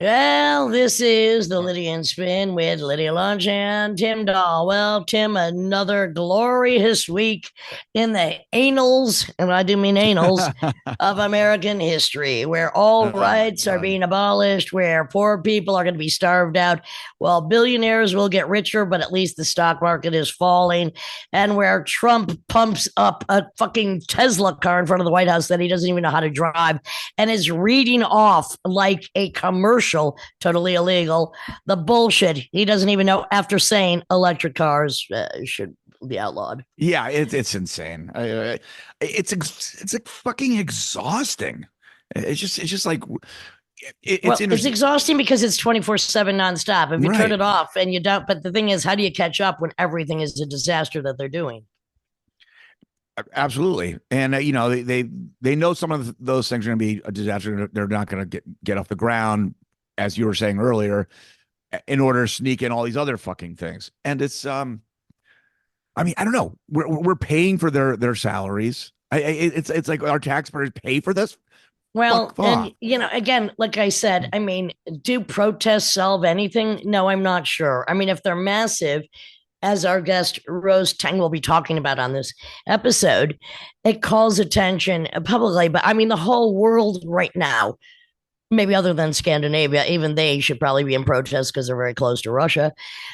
Well, this is the Lydian Spin with Lydia Lunch and Tim Dahl. Well, Tim, another glorious week in the annals, and I do mean annals, of American history, where all Oh my rights are God. being abolished, where poor people are going to be starved out, while billionaires will get richer, but at least the stock market is falling, and where Trump pumps up a fucking Tesla car in front of the White House that he doesn't even know how to drive and is reading off like a commercial, totally illegal, the bullshit he doesn't even know after saying electric cars should be outlawed. Yeah, it's insane. It's like fucking exhausting. It's just like it's Well, it's interesting. exhausting because it's 24/7 nonstop. If you turn Right. it off and you don't, but the thing is, how do you catch up when everything is a disaster that they're doing? Absolutely. And they know some of those things are going to be a disaster. They're not going to get off the ground, as you were saying earlier, in order to sneak in all these other fucking things. And it's I mean, I don't know. We're paying for their salaries. It's like our taxpayers pay for this. Well, Fuck and off. again, like I said, I mean, do protests solve anything? No, I'm not sure. I mean, if they're massive, as our guest Rose Tang will be talking about on this episode, it calls attention publicly. But I mean, the whole world right now, maybe other than Scandinavia, even they should probably be in protest because they're very close to Russia.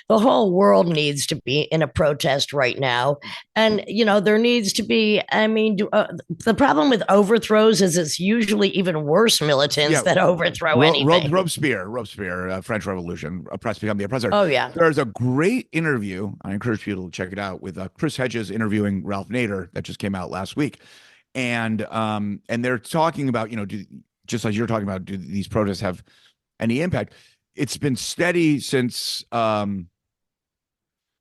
The whole world needs to be in a protest right now. And, there needs to be, I mean, the problem with overthrows is it's usually even worse militants Yeah, that overthrow anything. Robespierre, French Revolution, oppressed become the oppressor. Oh, yeah. There's a great interview. I encourage people to check it out with Chris Hedges interviewing Ralph Nader that just came out last week, and they're talking about just like you're talking about, do these protests have any impact? It's been steady since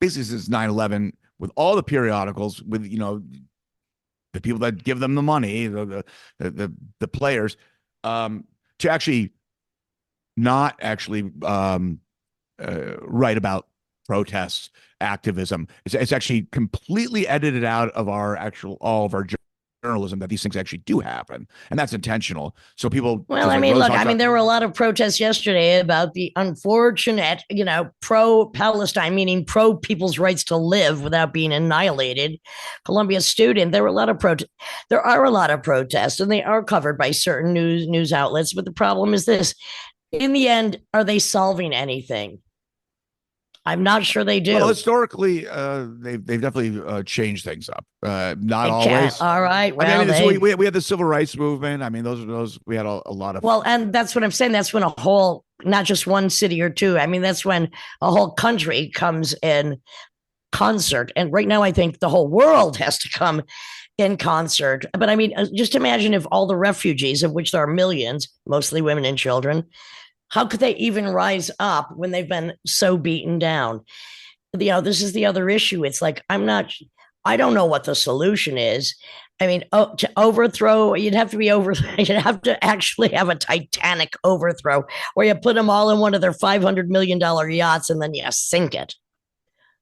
basically since 9/11 with all the periodicals with the people that give them the money, the players, to actually not actually write about protests, activism. It's actually completely edited out of our actual all of our journalism that these things actually do happen, and that's intentional. So people, Well, just I like mean, Rose look, talks I mean, about, there were a lot of protests yesterday about the unfortunate, pro Palestine, meaning pro people's rights to live without being annihilated. Columbia student, there were a lot of protests. There are a lot of protests, and they are covered by certain news outlets. But the problem is this: in the end, are they solving anything? I'm not sure they well, do. historically, they've definitely changed things up. Not It can't. always. All right. I mean, Well, so they we had the civil rights movement. I mean, those we had a lot of. Well, and that's what I'm saying. That's when a whole, not just one city or two. I mean, that's when a whole country comes in concert. And right now, I think the whole world has to come in concert. But I mean, just imagine if all the refugees, of which there are millions, mostly women and children, how could they even rise up when they've been so beaten down? This is the other issue. It's like, I don't know what the solution is. I mean, to overthrow, you'd have to be over, you'd have to actually have a Titanic overthrow where you put them all in one of their $500 million yachts and then you sink it.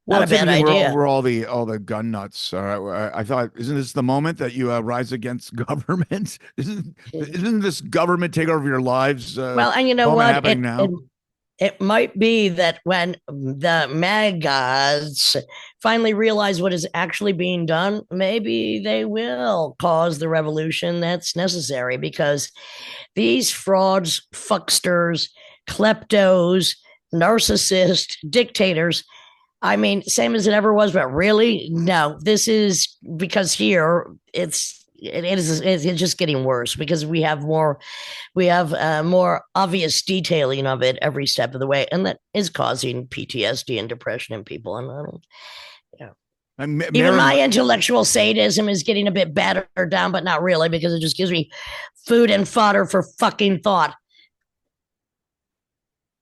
Well, Not a it's bad interesting. idea. We're all the gun nuts. I thought, isn't this the moment that you rise against government? Isn't this government take over your lives? Well, and you know Moment what? happening It now. it might be that when the MAGAs finally realize what is actually being done, maybe they will cause the revolution that's necessary because these frauds, fucksters, kleptos, narcissists, dictators. I mean, same as it ever was, but really, no. This is because here it's just getting worse because we have more obvious detailing of it every step of the way, and that is causing PTSD and depression in people. And I don't, yeah. Even Marin, my intellectual sadism is getting a bit battered down, but not really because it just gives me food and fodder for fucking thought.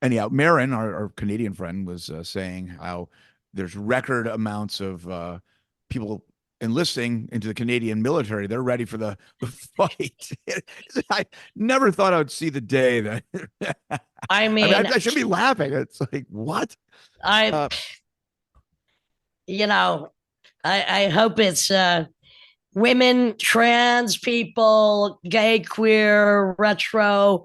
anyhow, Marin, our Canadian friend, was saying how there's record amounts of people enlisting into the Canadian military. They're ready for the fight. I never thought I would see the day that. I I mean, mean, I should be laughing. It's like what? I, Uh, you know, I hope it's women, trans people, gay, queer, retro,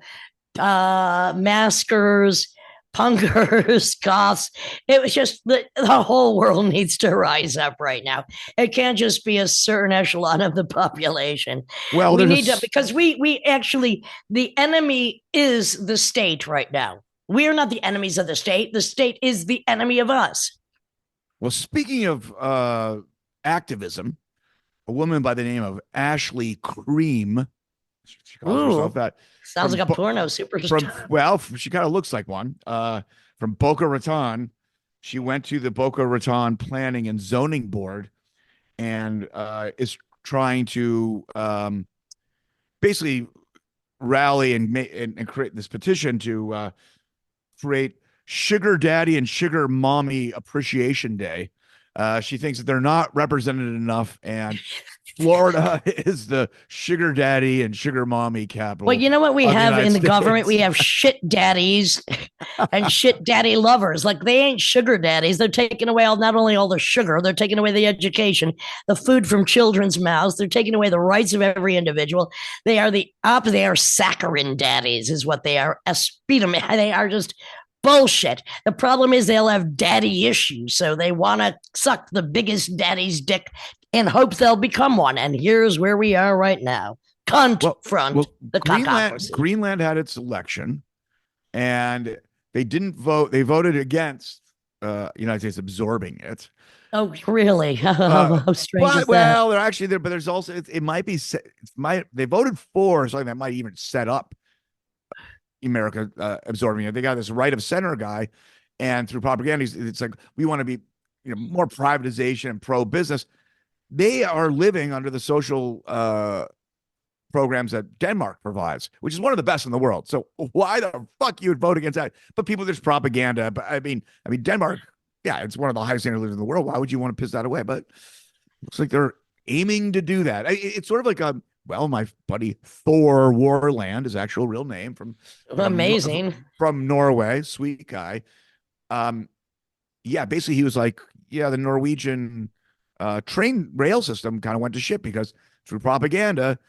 maskers, punkers, goths. It was just the whole world needs to rise up right now. It can't just be a certain echelon of the population. Well, We there's need to, because we actually, the enemy is the state right now. We are not the enemies of the state. The state is the enemy of us. well, speaking of activism, a woman by the name of Ashley Cream, she calls herself Ooh, that, sounds like a porno superstar. well, she kind of looks like one. From Boca Raton, she went to the Boca Raton Planning and Zoning Board and is trying to basically rally and create this petition to create Sugar Daddy and Sugar Mommy Appreciation Day. She thinks that they're not represented enough, and Florida is the sugar daddy and sugar mommy Well, capital you know what we of the have United in the States. government? We have shit daddies and shit daddy lovers. Like they ain't sugar daddies. They're taking away not only all the sugar, they're taking away the education, the food from children's mouths. They're taking away the rights of every individual. They are the opposite. They are saccharine daddies, is what they are. They are just bullshit. The problem is they'll have daddy issues, so they want to suck the biggest daddy's dick in hopes they'll become one. And here's where we are right now. Confront the cockocracy. Greenland had its election, and they didn't vote. They voted against United States absorbing it. Oh, really? How strange is that? Well, they're actually there, but there's also it might be they voted for something that might even set up America absorbing it. They got this right of center guy, and through propaganda, it's like we want to be more privatization and pro business. They are living under the social programs that Denmark provides, which is one of the best in the world. So why the fuck you would vote against that? But people, there's propaganda. But I mean, Denmark, yeah, it's one of the highest standard living in the world. Why would you want to piss that away? But looks like they're aiming to do that. It's sort of like my buddy Thor Warland, his actual real name from amazing from Norway, sweet guy. Yeah, basically he was like, yeah, the Norwegian train rail system kind of went to shit because through propaganda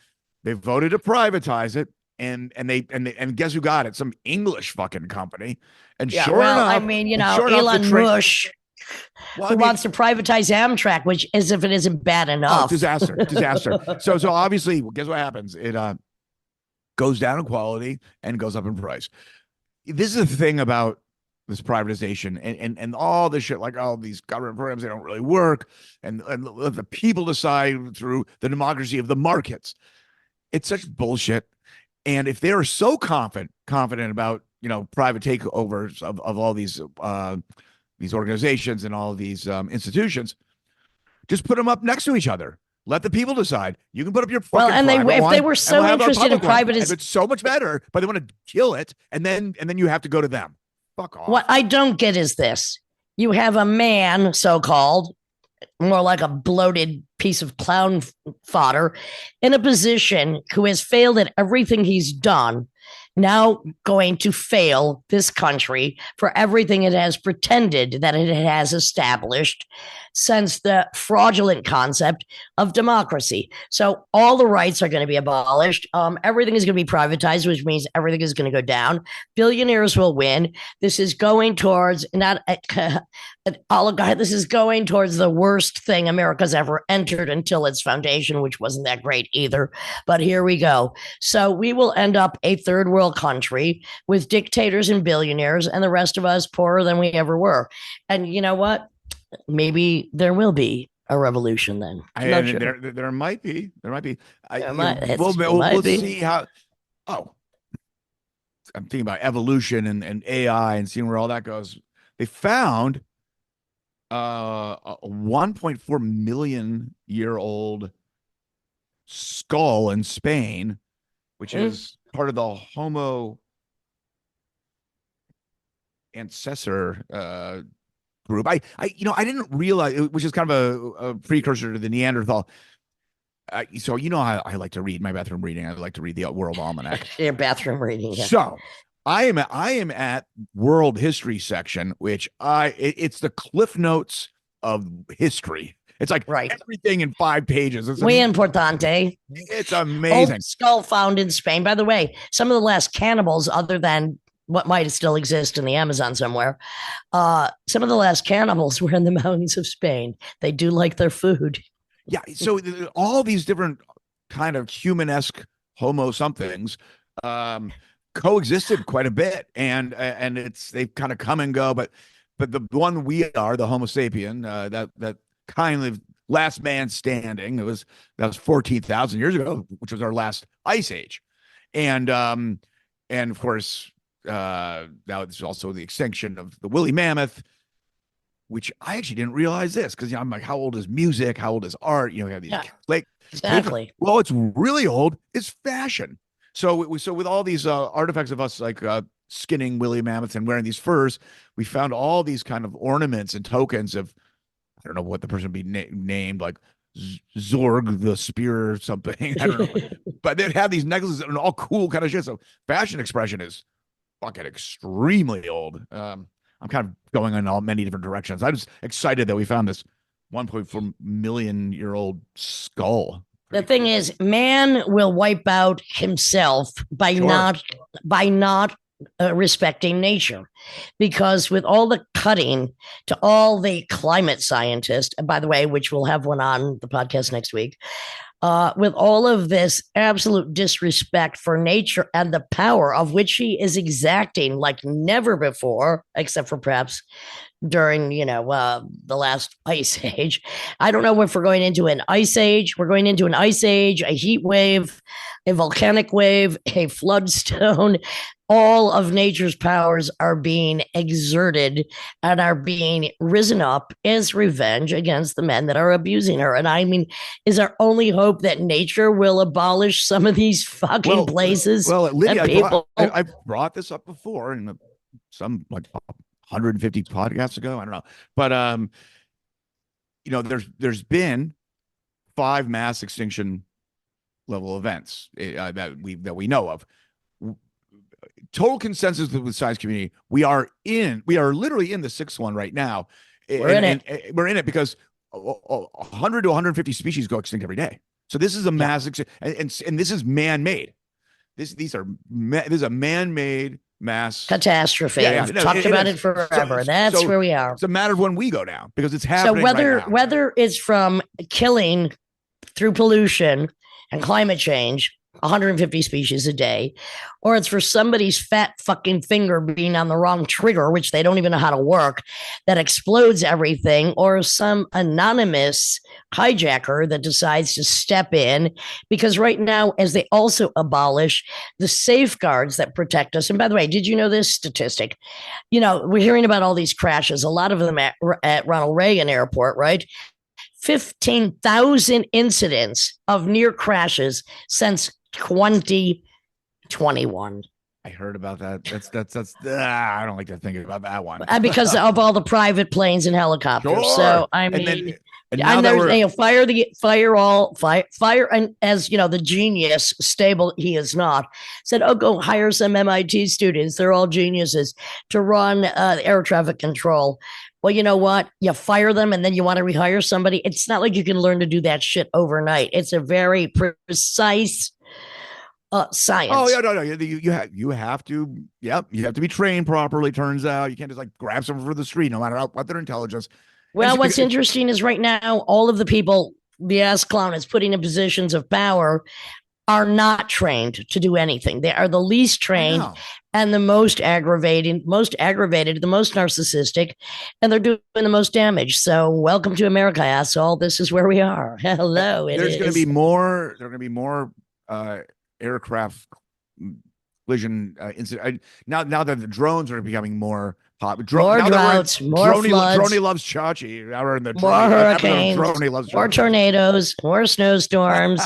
they voted to privatize it, and guess who got it? Some English fucking company. And yeah, sure enough, I mean, Elon Musk, who wants to privatize Amtrak, which as if it isn't bad enough. Disaster. So obviously, guess what happens? It goes down in quality and goes up in price. This is the thing about this privatization and all this shit, like all these government programs, they don't really work, and let the people decide through the democracy of the markets. It's such bullshit. And if they are so confident about private takeovers of all these organizations and all these institutions, just put them up next to each other. Let the people decide. You can put up your fucking if they were so interested in privatization, it's so much better. But they want to kill it, and then you have to go to them. Fuck off. What I don't get is this: you have a man, so-called, more like a bloated piece of clown fodder, in a position who has failed at everything he's done, now going to fail this country for everything it has pretended that it has established since the fraudulent concept of democracy. So all the rights are going to be abolished. Everything is going to be privatized, which means everything is going to go down. Billionaires will win. This is going towards not an oligarch. This is going towards the worst thing America's ever entered until its foundation, which wasn't that great either. But here we go. So we will end up a third world country with dictators and billionaires, and the rest of us poorer than we ever were. And you know what? Maybe there will be a revolution then. There might be. We'll see how. Oh, I'm thinking about evolution and AI and seeing where all that goes. They found a 1.4 million year old skull in Spain, which is part of the Homo ancestor group. I didn't realize, which is kind of a precursor to the Neanderthal. So I like to read my bathroom reading. I like to read the World Almanac. Your bathroom reading. Yeah. So I am at World History section, which it's the Cliff Notes of history. It's like Right. everything in 5 pages. Muy importante. It's amazing. Old skull found in Spain. By the way, some of the last cannibals, other than what might still exist in the Amazon somewhere, some of the last cannibals were in the mountains of Spain. They do like their food. Yeah. So all these different kind of human-esque Homo somethings coexisted quite a bit, and they've kind of come and go, but the one we are, the Homo sapien, that kind of last man standing, that was 14,000 years ago, which was our last ice age, and of course now there's also the extinction of the woolly mammoth, which I actually didn't realize this, because I'm like, how old is music? How old is art? We have these exactly. Well, it's really old. It's fashion. So with all these artifacts of us like skinning woolly mammoths and wearing these furs, we found all these kind of ornaments and tokens of, I don't know what the person would be named, like Zorg the spear or something. I don't know, but they'd have these necklaces and all cool kind of shit. So fashion expression is fucking extremely old. I'm kind of going in all many different directions. I'm just excited that we found this 1.4 million year old skull. The thing is, man will wipe out himself by not respecting nature, because with all the cutting to all the climate scientists, and by the way, which we'll have one on the podcast next week, with all of this absolute disrespect for nature and the power of which he is exacting like never before, except for perhaps during, the last ice age. I don't know if we're going into an ice age. We're going into an ice age, a heat wave, a volcanic wave, a floodstone. All of nature's powers are being exerted and are being risen up as revenge against the men that are abusing her. And I mean, is our only hope that nature will abolish some of these fucking places? Well, Lydia, I brought this up before in some like 150 podcasts ago. I don't know, but there's been 5 mass extinction level events that we know of. Total consensus with the science community. We are literally in the 6th one right now. We're in it because 100 to 150 species go extinct every day. So this is a mass and this is man-made. This is a man-made mass catastrophe. We've talked about it forever. That's where we are. It's a matter of when we go down, because it's happening. So whether it's from killing through pollution and climate change 150 species a day, or it's for somebody's fat fucking finger being on the wrong trigger, which they don't even know how to work, that explodes everything, or some anonymous hijacker that decides to step in, because right now, as they also abolish the safeguards that protect us. And by the way, did you know this statistic? We're hearing about all these crashes, a lot of them at Ronald Reagan Airport, right? 15,000 incidents of near crashes since 2021. I heard about that. That's I don't like to think about that one. Because of all the private planes and helicopters. Sure. So I mean, fire, and as the genius stable he is not, said, go hire some MIT students. They're all geniuses to run air traffic control. Well, you know what? You fire them and then you want to rehire somebody. It's not like you can learn to do that shit overnight. It's a very precise science. Oh yeah, no. You have to. Yep, you have to be trained properly. Turns out you can't just like grab someone from the street, no matter what their intelligence. Well, what's interesting is right now, all of the people the ass clown is putting in positions of power are not trained to do anything. They are the least trained and the most aggravated, the most narcissistic, and they're doing the most damage. So welcome to America, asshole. This is where we are. Hello. There's going to be more. There are going to be more aircraft collision incident. Now that the drones are becoming more popular. More droughts, more floods. Droney loves Chachi. Now we're in the more hurricanes, more tornadoes, more snowstorms.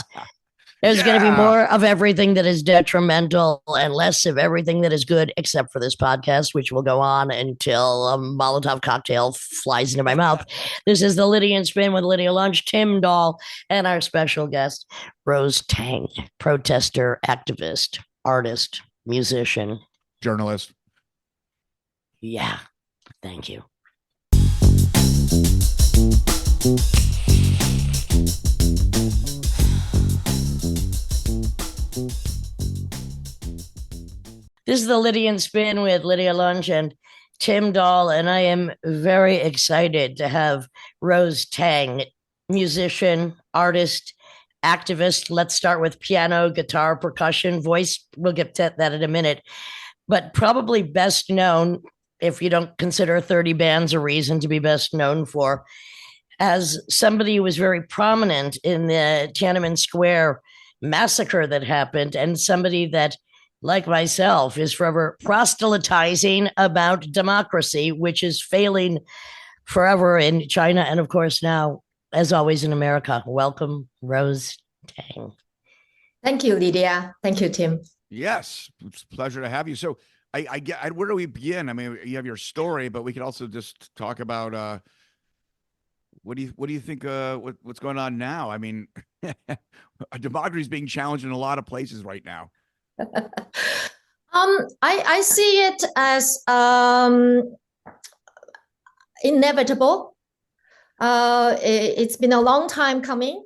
There's going to be more of everything that is detrimental and less of everything that is good, except for this podcast, which will go on until a Molotov cocktail flies into my mouth. This is the Lydia and Spin with Lydia Lunch, Tim Dahl, and our special guest, Rose Tang, protester, activist, artist, musician, journalist. Yeah. Thank you. This is the Lydian Spin with Lydia Lunch and Tim Dahl, and I am very excited to have Rose Tang, musician, artist, activist. Let's start with piano, guitar, percussion, voice. We'll get to that in a minute, but probably best known, if you don't consider 30 bands a reason to be best known for, as somebody who was very prominent in the Tiananmen Square massacre that happened, and somebody that, like myself, is forever proselytizing about democracy, which is failing forever in China and, of course, now, as always, in America. Welcome, Rose Tang. Thank you, Lydia. Thank you, Tim. Yes, it's a pleasure to have you. So I get, where do we begin? I mean, you have your story, but we could also just talk about what do you think what's going on now? I mean, democracy is being challenged in a lot of places right now. I see it as inevitable. It's been a long time coming.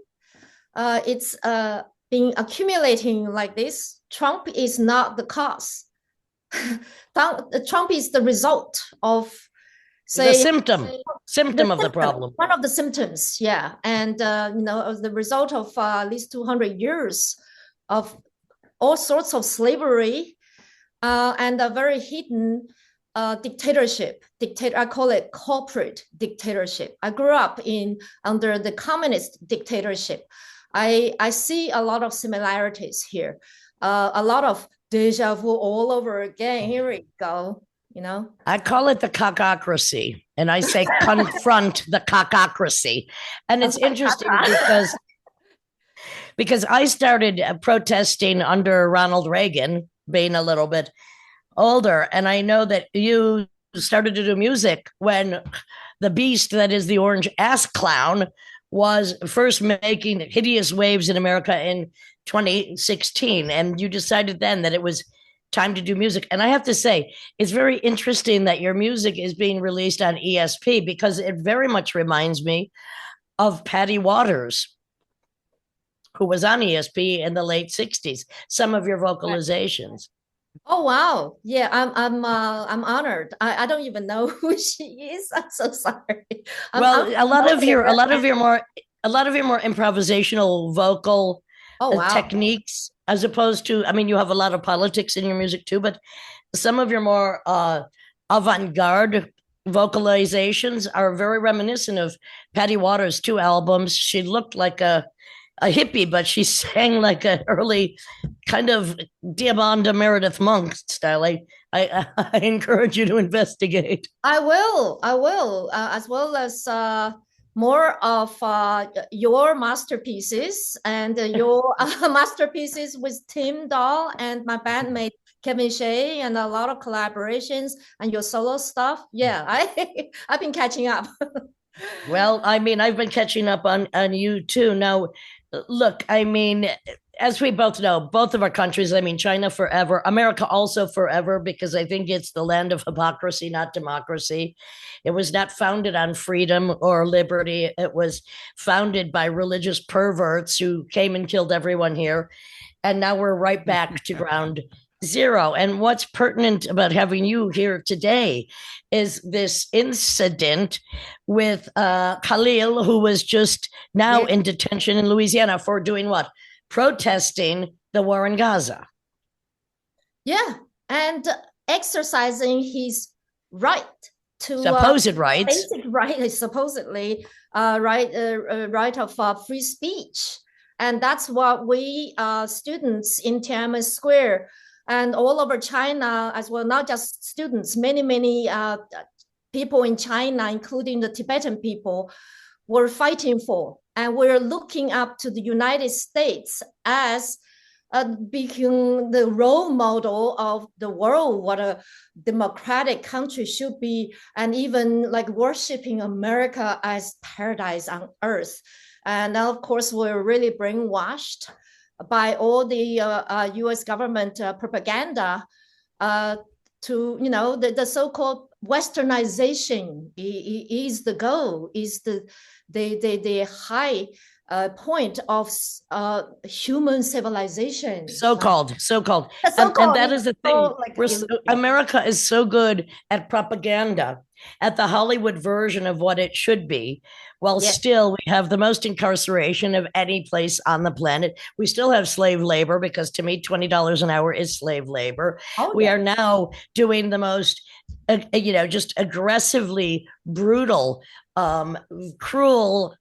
It's been accumulating like this. Trump is not the cause. Trump is the result of, say, the symptom of the problem. One of the symptoms, yeah. And, the result of at least 200 years of all sorts of slavery and a very hidden dictatorship. I call it corporate dictatorship. I grew up under the communist dictatorship. I see a lot of similarities here, a lot of deja vu all over again. Here we go. I call it the cockocracy, and I say confront the cockocracy. And it's interesting because I started protesting under Ronald Reagan, being a little bit older, and I know that you started to do music when the beast that is the orange ass clown was first making hideous waves in America in 2016, and you decided then that it was time to do music. And I have to say, it's very interesting that your music is being released on ESP, because it very much reminds me of Patty Waters, who was on ESP in the late 60s, some of your vocalizations. Oh, wow. Yeah, I'm honored. I don't even know who she is. I'm so sorry. A lot of your more improvisational vocal techniques, as opposed to, I mean, you have a lot of politics in your music too, but some of your more avant-garde vocalizations are very reminiscent of Patty Waters' 2 albums. She looked like a hippie, but she sang like an early kind of Diamanda Meredith Monk style. I encourage you to investigate. I will, as well as more of your masterpieces and your masterpieces with Tim Dahl and my bandmate Kevin Shea, and a lot of collaborations and your solo stuff. Yeah, I've been catching up. Well, I mean, I've been catching up on you too. Now, look, I mean, as we both know, both of our countries, I mean, China forever, America also forever, because I think it's the land of hypocrisy, not democracy. It was not founded on freedom or liberty. It was founded by religious perverts who came and killed everyone here. And now we're right back to ground zero. And what's pertinent about having you here today is this incident with Khalil, who was just now in detention in Louisiana for doing what? Protesting the war in Gaza. Yeah, and exercising his right to supposed rights, basic right, supposedly right of free speech, and that's what we students in Tiananmen Square and all over China as well, not just students, many people in China, including the Tibetan people, were fighting for. And we're looking up to the United States as being the role model of the world, what a democratic country should be, and even like worshiping America as paradise on earth. And of course, we're really brainwashed by all the US government propaganda to, the so-called westernization is the goal, is the high point of human civilization. So-called. And that is the thing. America is so good at propaganda, at the Hollywood version of what it should be, while still we have the most incarceration of any place on the planet. We still have slave labor, because to me, $20 an hour is slave labor. We are now doing the most, just aggressively brutal, cruel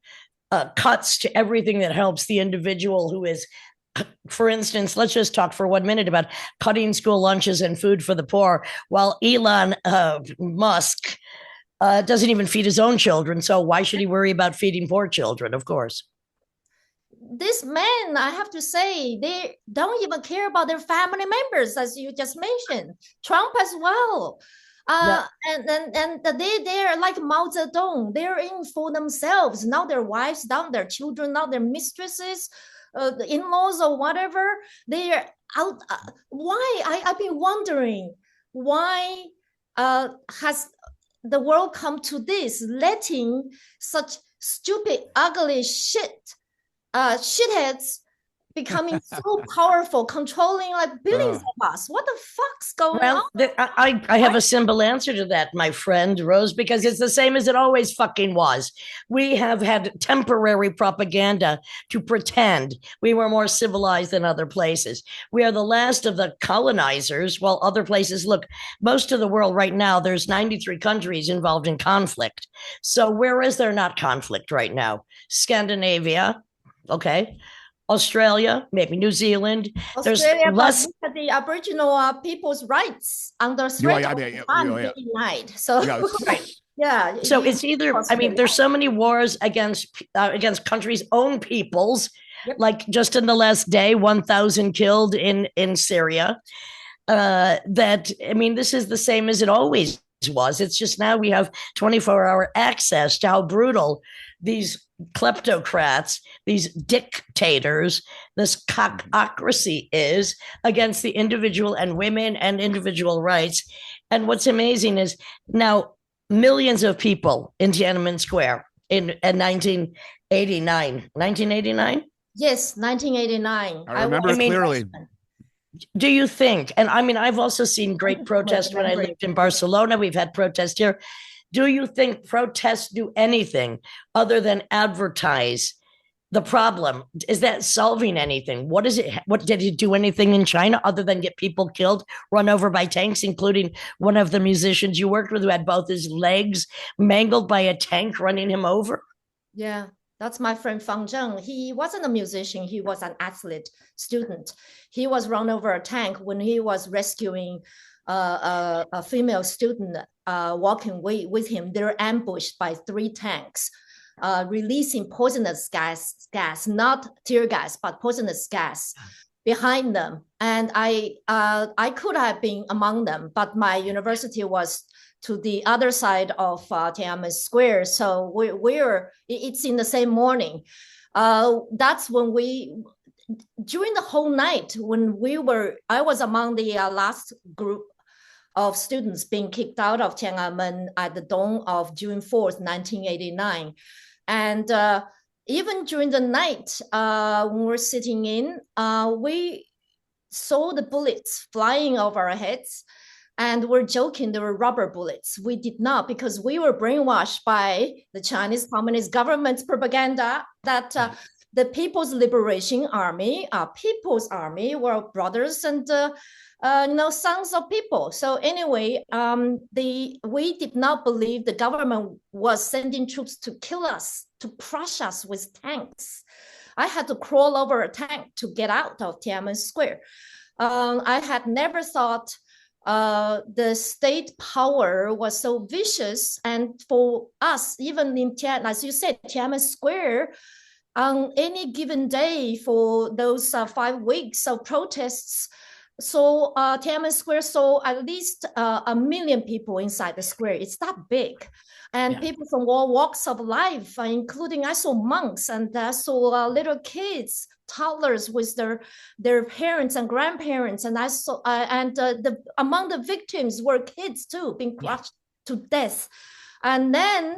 cuts to everything that helps the individual who is, for instance, let's just talk for 1 minute about cutting school lunches and food for the poor, while Elon Musk doesn't even feed his own children. So why should he worry about feeding poor children? Of course. This man, I have to say, they don't even care about their family members, as you just mentioned. Trump as well. And they're like Mao Zedong. They're in for themselves. Now their wives, now their children, now their mistresses, the in-laws or whatever. They're out. Why? I've been wondering, why has the world come to this, letting such stupid, ugly shitheads becoming so powerful, controlling like billions of us? What the fuck's going on? I have a simple answer to that, my friend Rose, because it's the same as it always fucking was. We have had temporary propaganda to pretend we were more civilized than other places. We are the last of the colonizers, while other places, look, most of the world right now, there's 93 countries involved in conflict. So where is there not conflict right now? Scandinavia, okay. Australia, maybe New Zealand. Australia, there's less but the Aboriginal people's rights under threat of being denied. So So it's either, there's so many wars against countries' own peoples, like just in the last day, 1,000 killed in Syria. That this is the same as it always was. It's just now we have 24-hour access to how brutal these kleptocrats, these dictators, this cockocracy is against the individual and women and individual rights. And what's amazing is now millions of people in Tiananmen Square in 1989. 1989? Yes, 1989. I remember clearly. Do you think, and I've also seen great protests when I lived in Barcelona. We've had protests here. Do you think protests do anything other than advertise the problem? Is that solving anything? What is it? What did it do anything in China other than get people killed, run over by tanks, including one of the musicians you worked with who had both his legs mangled by a tank running him over? Yeah, that's my friend Fang Zheng. He wasn't a musician. He was an athlete student. He was run over a tank when he was rescuing a female student walking with him. They're ambushed by 3 tanks, releasing poisonous gas, not tear gas, but poisonous gas behind them. And I could have been among them, but my university was to the other side of Tiananmen Square. So it's in the same morning. That's when during the whole night when I was among the last group of students being kicked out of Tiananmen at the dawn of June 4th, 1989. And even during the night, when we're sitting in, we saw the bullets flying over our heads. And we're joking, there were rubber bullets. We did not, because we were brainwashed by the Chinese Communist government's propaganda that the People's Liberation Army, People's Army, were brothers and sons of people. So anyway, we did not believe the government was sending troops to kill us, to crush us with tanks. I had to crawl over a tank to get out of Tiananmen Square. I had never thought the state power was so vicious. And for us, even in as you said, Tiananmen Square, on any given day for those 5 weeks of protests, so Tiananmen Square saw at least 1 million people inside the square. It's that big. And people from all walks of life, including I saw monks and I saw little kids, toddlers with their parents and grandparents. And I saw, among the victims were kids too, being crushed to death. And then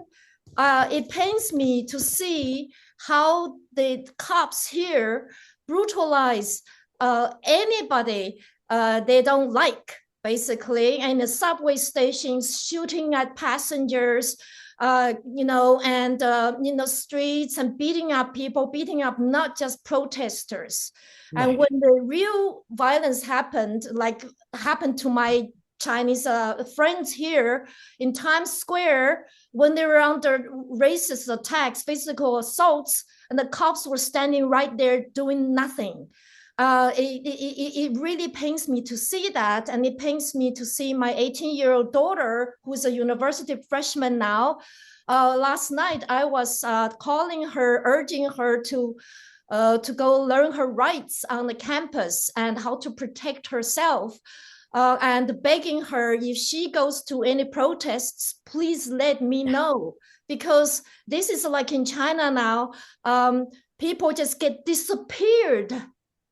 it pains me to see how the cops here brutalize anybody they don't like, basically, and the subway stations shooting at passengers, you know, and in the streets, and beating up people, beating up not just protesters. Right. And when the real violence happened, like happened to my Chinese friends here in Times Square, when they were under racist attacks, physical assaults, and the cops were standing right there doing nothing. It really pains me to see that, and it pains me to see my 18-year-old daughter, who's a university freshman now. Last night, I was calling her, urging her to go learn her rights on the campus and how to protect herself. And begging her, if she goes to any protests, please let me know. Because this is like in China now, people just get disappeared.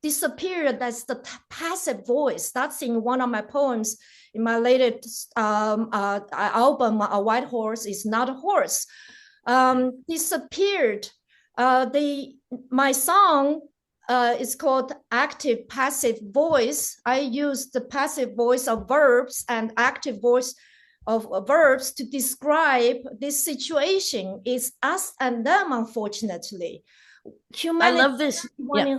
That's the passive voice. That's in one of my poems in my latest album, A White Horse is Not a Horse. Disappeared. My song is called Active Passive Voice. I use the passive voice of verbs and active voice of verbs to describe this situation. It's us and them, unfortunately. Humanity, I love this. Yeah.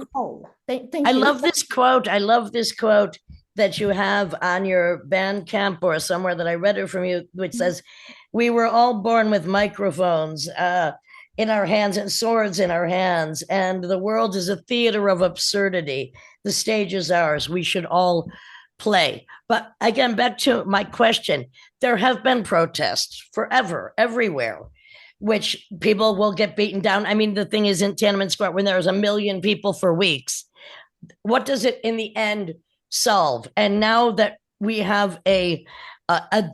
Thank you. I love this quote. I love this quote that you have on your Bandcamp or somewhere that I read it from you, which says, "We were all born with microphones in our hands and swords in our hands, and the world is a theater of absurdity. The stage is ours. We should all play." But again, back to my question, there have been protests forever, everywhere, which people will get beaten down. I mean, the thing is, in Tiananmen Square, when there's 1 million people for weeks, what does it in the end solve? And now that we have a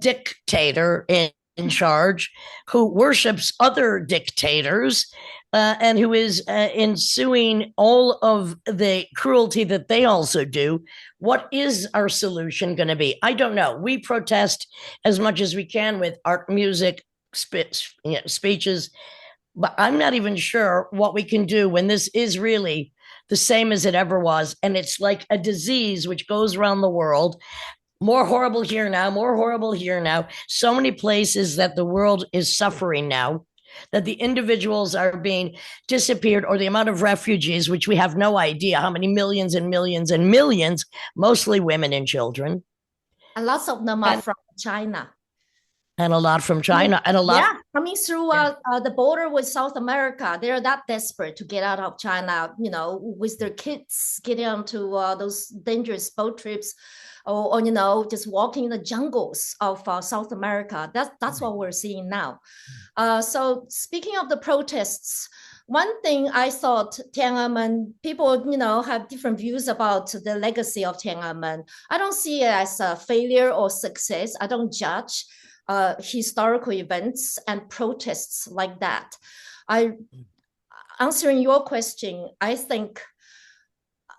dictator in charge who worships other dictators and who is ensuing all of the cruelty that they also do, what is our solution going to be? I don't know. We protest as much as we can with art, music, speeches, but I'm not even sure what we can do when this is really the same as it ever was, and it's like a disease which goes around the world. More horrible here now, more horrible here now. So many places that the world is suffering now, that the individuals are being disappeared, or the amount of refugees, which we have no idea how many millions and millions and millions, mostly women and children. And lots of them are from China. And a lot from China, and a lot coming through the border with South America. They're that desperate to get out of China, you know, with their kids getting onto those dangerous boat trips, or you know, just walking in the jungles of South America. That's what we're seeing now. So speaking of the protests, one thing I thought, Tiananmen, people, you know, have different views about the legacy of Tiananmen. I don't see it as a failure or success. I don't judge historical events and protests like that. Answering your question, I think,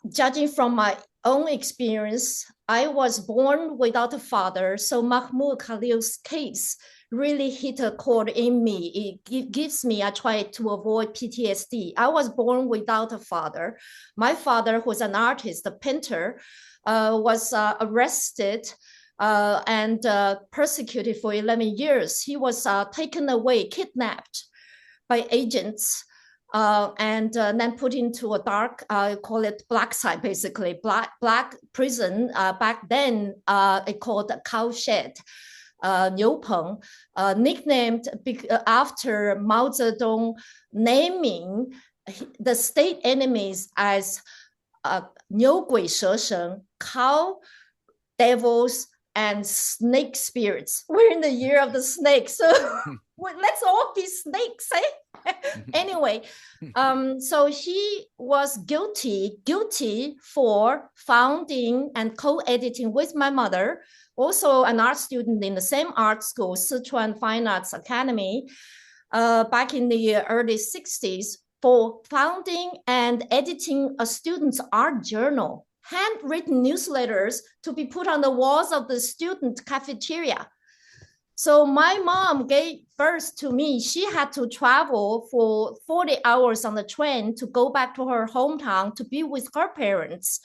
judging from my own experience, I was born without a father. So Mahmoud Khalil's case really hit a chord in me. It gives me, I try to avoid PTSD. I was born without a father. My father, who was an artist, a painter, was arrested and persecuted for 11 years. He was taken away, kidnapped by agents, and then put into a dark, call it black site, basically, black prison. Back then, it called cowshed, Niu Peng, nicknamed after Mao Zedong, naming the state enemies as Niu Gui She Sheng, cow, devils, and snake spirits. We're in the year of the snake, so let's all be snakes, eh? Anyway, so he was guilty for founding and co-editing with my mother, also an art student in the same art school, Sichuan Fine Arts Academy, back in the early 60s, for founding and editing a student's art journal, handwritten newsletters to be put on the walls of the student cafeteria. So my mom gave birth to me. She had to travel for 40 hours on the train to go back to her hometown to be with her parents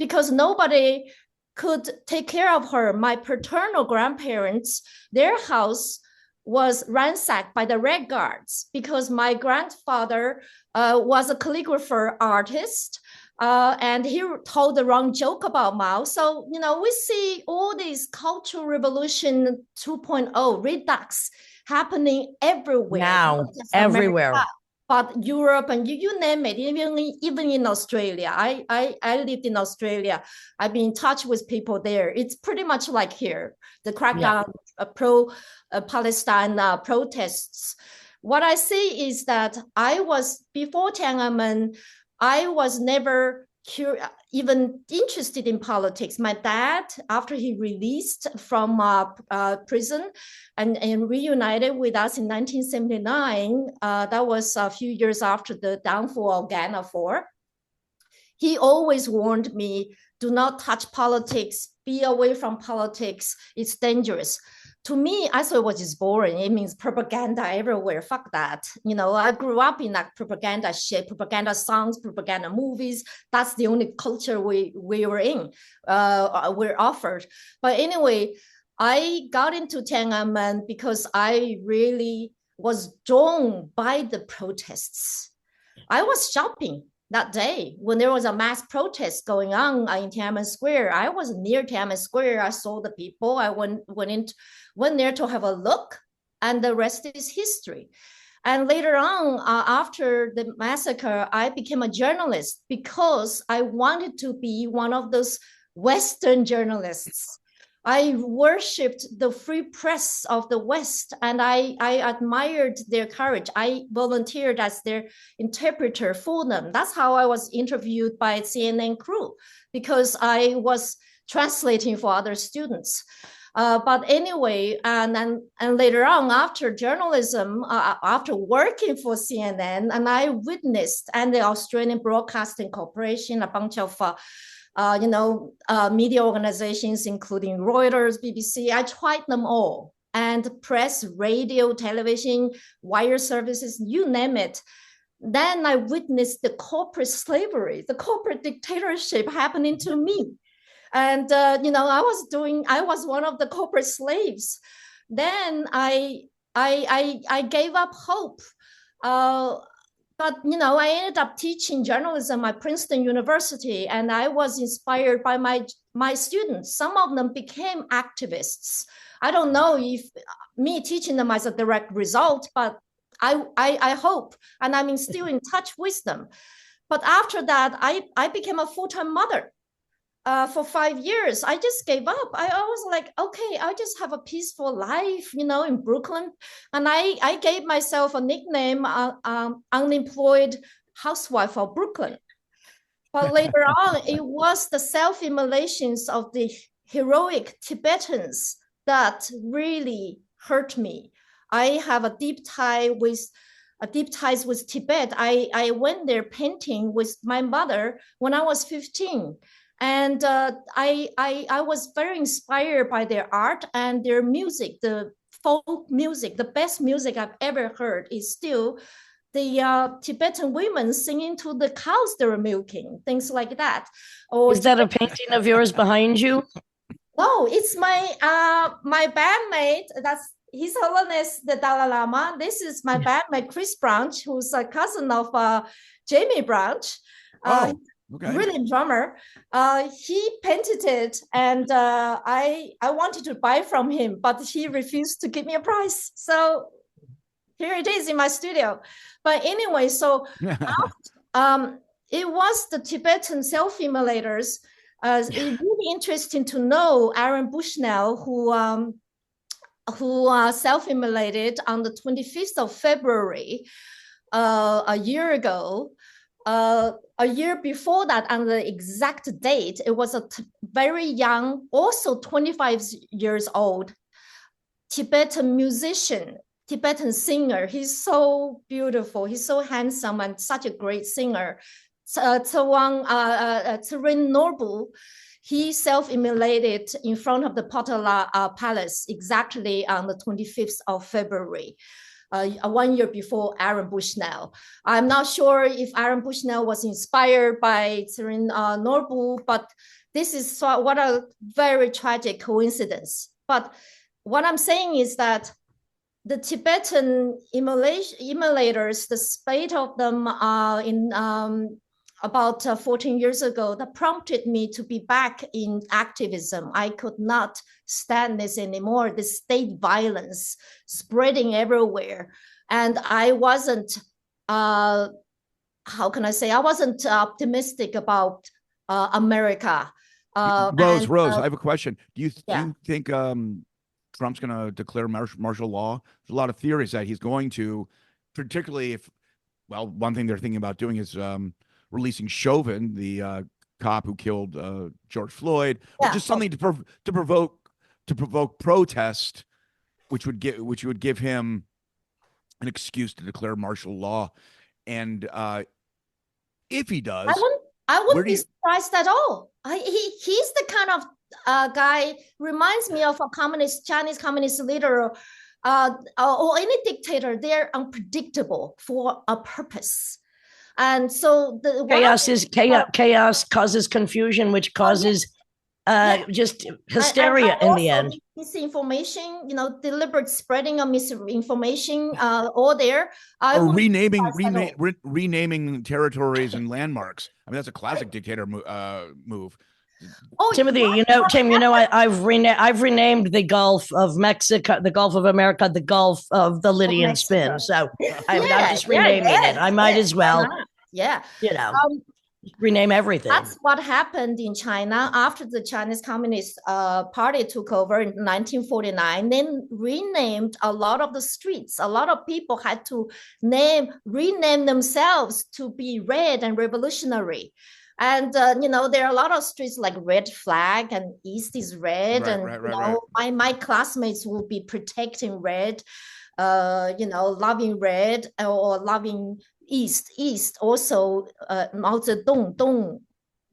because nobody could take care of her. My paternal grandparents, their house was ransacked by the Red Guards because my grandfather was a calligrapher artist. And he told the wrong joke about Mao. So, we see all these Cultural Revolution 2.0 redux happening everywhere. Now, everywhere. America, but Europe and you name it, even in Australia. I lived in Australia. I've been in touch with people there. It's pretty much like here, the crackdown, pro-Palestine protests. What I see is that before Tiananmen, I was never even interested in politics. My dad, after he released from prison and reunited with us in 1979, that was a few years after the downfall of Ghana 4, he always warned me, do not touch politics, be away from politics, it's dangerous. To me, I thought it was just boring. It means propaganda everywhere. Fuck that. I grew up in that propaganda shit, propaganda songs, propaganda movies. That's the only culture we were in, we're offered. But anyway, I got into Tiananmen because I really was drawn by the protests. I was shopping that day when there was a mass protest going on in Tiananmen Square. I was near Tiananmen Square. I saw the people. I went there to have a look, and the rest is history. And later on, after the massacre, I became a journalist because I wanted to be one of those Western journalists. I worshipped the free press of the West, and I admired their courage. I volunteered as their interpreter for them. That's how I was interviewed by CNN crew, because I was translating for other students. But anyway, and later on, after journalism, after working for CNN, and I witnessed, and the Australian Broadcasting Corporation, a bunch of media organizations, including Reuters, BBC, I tried them all. And press, radio, television, wire services, you name it. Then I witnessed the corporate slavery, the corporate dictatorship happening to me. And, I was one of the corporate slaves. Then I gave up hope. But, I ended up teaching journalism at Princeton University, and I was inspired by my students. Some of them became activists. I don't know if me teaching them as a direct result, but I hope, and I'm still in touch with them. But after that, I became a full-time mother. For 5 years, I just gave up. I was like, okay, I'll just have a peaceful life, in Brooklyn. And I gave myself a nickname, unemployed housewife of Brooklyn. But later on, it was the self-immolations of the heroic Tibetans that really hurt me. I have deep ties with Tibet. I went there painting with my mother when I was 15. And I was very inspired by their art and their music, the folk music. The best music I've ever heard is still the Tibetan women singing to the cows they were milking, things like that. Or is that a painting of yours behind you? No, it's my bandmate. That's His Holiness the Dalai Lama. This is my bandmate Chris Branch, who's a cousin of Jamie Branch. Okay. Brilliant drummer. He painted it, and I wanted to buy from him, but he refused to give me a price. So here it is in my studio. But anyway, so it was the Tibetan self-immolators. It's really interesting to know Aaron Bushnell, who self-immolated on the 25th of February a year ago. A year before that, on the exact date, it was a very young, also 25 years old, Tibetan musician, Tibetan singer. He's so beautiful. He's so handsome and such a great singer. Tsering Norbu. he self-immolated in front of the Potala Palace exactly on the 25th of February. 1 year before Aaron Bushnell. I'm not sure if Aaron Bushnell was inspired by Tsering Norbu, but this is what a very tragic coincidence. But what I'm saying is that the Tibetan immolators, the spate of them in about 14 years ago, that prompted me to be back in activism. I could not stand this anymore, this state violence spreading everywhere. And I wasn't, how can I say, I wasn't optimistic about America. Rose, I have a question. Do you think Trump's going to declare martial law? There's a lot of theories that he's going to, particularly if, well, one thing they're thinking about doing is releasing Chauvin, the cop who killed George Floyd, or just something to provoke protest, which would give him an excuse to declare martial law. And if he does, I wouldn't be surprised at all. He's the kind of guy, reminds me of a Chinese communist leader or any dictator. They're unpredictable for a purpose. And so chaos causes confusion, which causes just hysteria in the end. Misinformation, deliberate spreading of misinformation, all there. Or renaming territories and landmarks. I mean, that's a classic dictator move. Oh, Timothy, Tim, I've renamed the Gulf of Mexico, the Gulf of America, the Gulf of the Lydian Spin. So I'm not just renaming it. I might as well. Yeah. Rename everything. That's what happened in China after the Chinese Communist Party took over in 1949. Then renamed a lot of the streets. A lot of people had to rename themselves to be red and revolutionary. And there are a lot of streets like Red Flag and East is Red, my classmates will be protecting red, loving red or loving East. East also Mao Zedong, Dong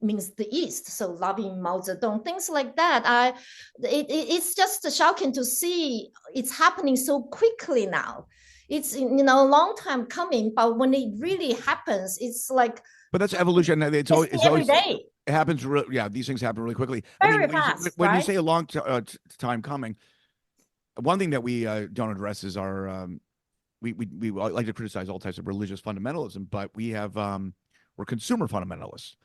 means the East, so loving Mao Zedong, things like that. It's just shocking to see it's happening so quickly now. It's a long time coming, but when it really happens, it's like. But that's evolution. It's always every day. It happens. These things happen really quickly. Very fast. When you say a long time coming, one thing that we don't address is our. We like to criticize all types of religious fundamentalism, but we have we're consumer fundamentalists,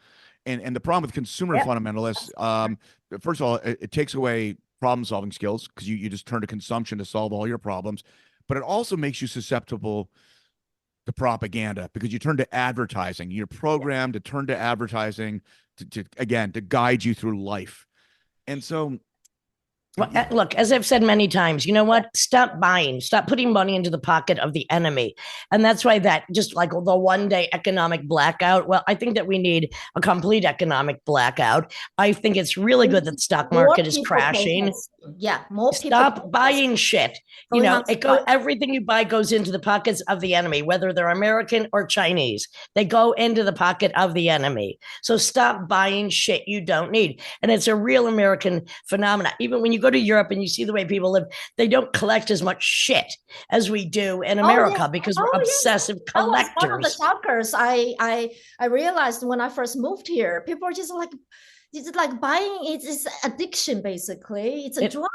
and the problem with consumer fundamentalists, first of all, it takes away problem solving skills because you just turn to consumption to solve all your problems, but it also makes you susceptible to propaganda because you turn to advertising. You're programmed to turn to advertising to guide you through life. And so well, look, as I've said many times, you know what? Stop buying. Stop putting money into the pocket of the enemy. And that's why that just like the one-day economic blackout. Well, I think that we need a complete economic blackout. I think it's really good that the stock market is crashing. More people. Stop buying shit. Everything you buy goes into the pockets of the enemy, whether they're American or Chinese. They go into the pocket of the enemy. So stop buying shit you don't need. And it's a real American phenomenon. Even when you go to Europe and you see the way people live, they don't collect as much shit as we do in America because we're obsessive collectors. One of the shockers I realized when I first moved here, people are just like, it's like buying. It's addiction basically. It's a drug.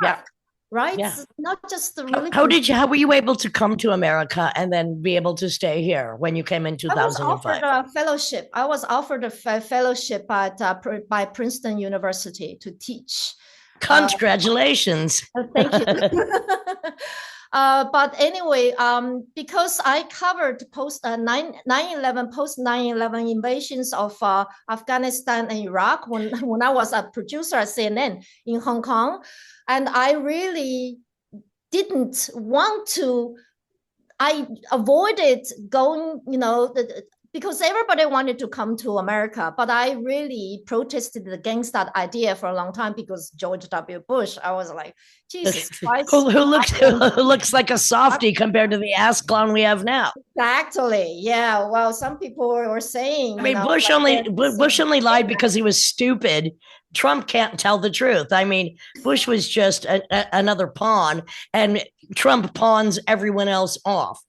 Right? Yeah. It's not just the religion. How were you able to come to America and then be able to stay here when you came in 2005? I was offered a fellowship. I was offered a fellowship by Princeton University to teach. Congratulations. Thank you. But anyway, because I covered post 9/11 invasions of Afghanistan and Iraq when I was a producer at CNN in Hong Kong, and I really didn't want to. I avoided going, because everybody wanted to come to America, but I really protested against that idea for a long time because George W. Bush, I was like, Jesus Christ. who looks like a softie compared to the ass clown we have now. Exactly. Yeah. Well, some people were saying. I mean, Bush only lied because he was stupid. Trump can't tell the truth. I mean, Bush was just another pawn, and Trump pawns everyone else off.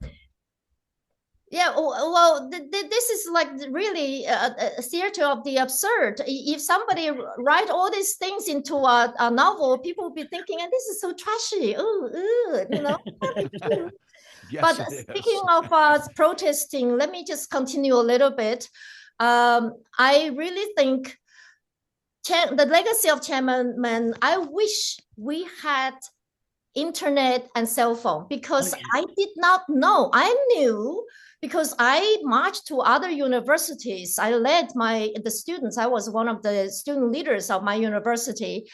Yeah, well, this is like really a theater of the absurd. If somebody write all these things into a novel, people will be thinking, and this is so trashy. Ooh, you know. Yes, but speaking of protesting, let me just continue a little bit. I really think the legacy of Tiananmen, I wish we had internet and cell phone, because I did not know. I knew because I marched to other universities. I led the students. I was one of the student leaders of my university,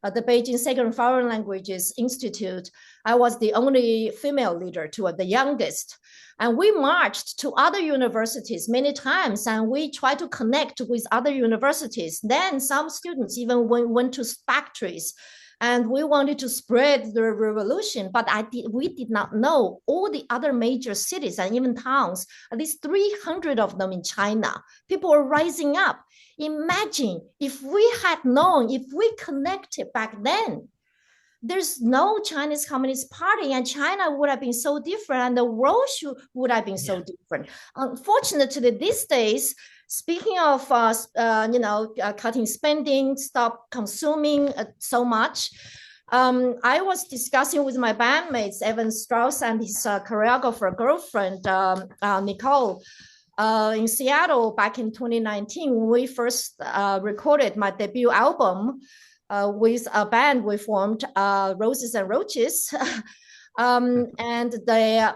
the Beijing Second Foreign Languages Institute. I was the only female leader, to the youngest. And we marched to other universities many times, and we tried to connect with other universities. Then some students even went to factories, and we wanted to spread the revolution, but we did not know all the other major cities and even towns, at least 300 of them in China. People were rising up. Imagine if we had known, if we connected back then, there's no Chinese Communist Party, and China would have been so different, and the world would have been so different. Unfortunately, these days, speaking of cutting spending, stop consuming so much, I was discussing with my bandmates, Evan Strauss and his choreographer girlfriend, Nicole, in Seattle back in 2019, when we first recorded my debut album with a band we formed, Roses and Roaches. And I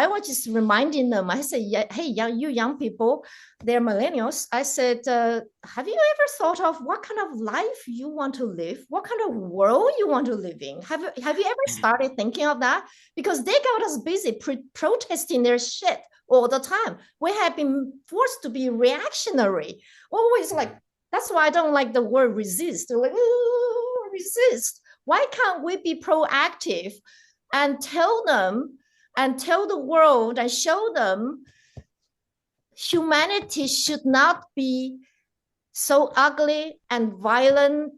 was just reminding them, I said, hey, you young people, they're millennials. I said, have you ever thought of what kind of life you want to live? What kind of world you want to live in? Have you ever started thinking of that? Because they got us busy protesting their shit all the time. We have been forced to be reactionary, always like, that's why I don't like the word resist. They're like, resist. Why can't we be proactive and tell them and tell the world and show them humanity should not be so ugly and violent,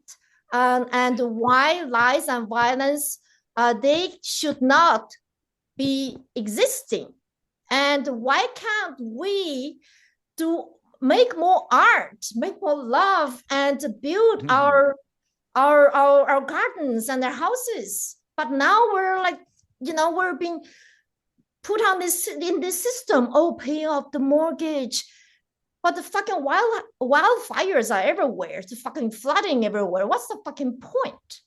and why lies and violence, they should not be existing. And why can't we make more art, make more love, and build our gardens and our houses? But now we're like, we're being put on in this system. Oh, pay off the mortgage, but the fucking wildfires are everywhere. It's fucking flooding everywhere. What's the fucking point?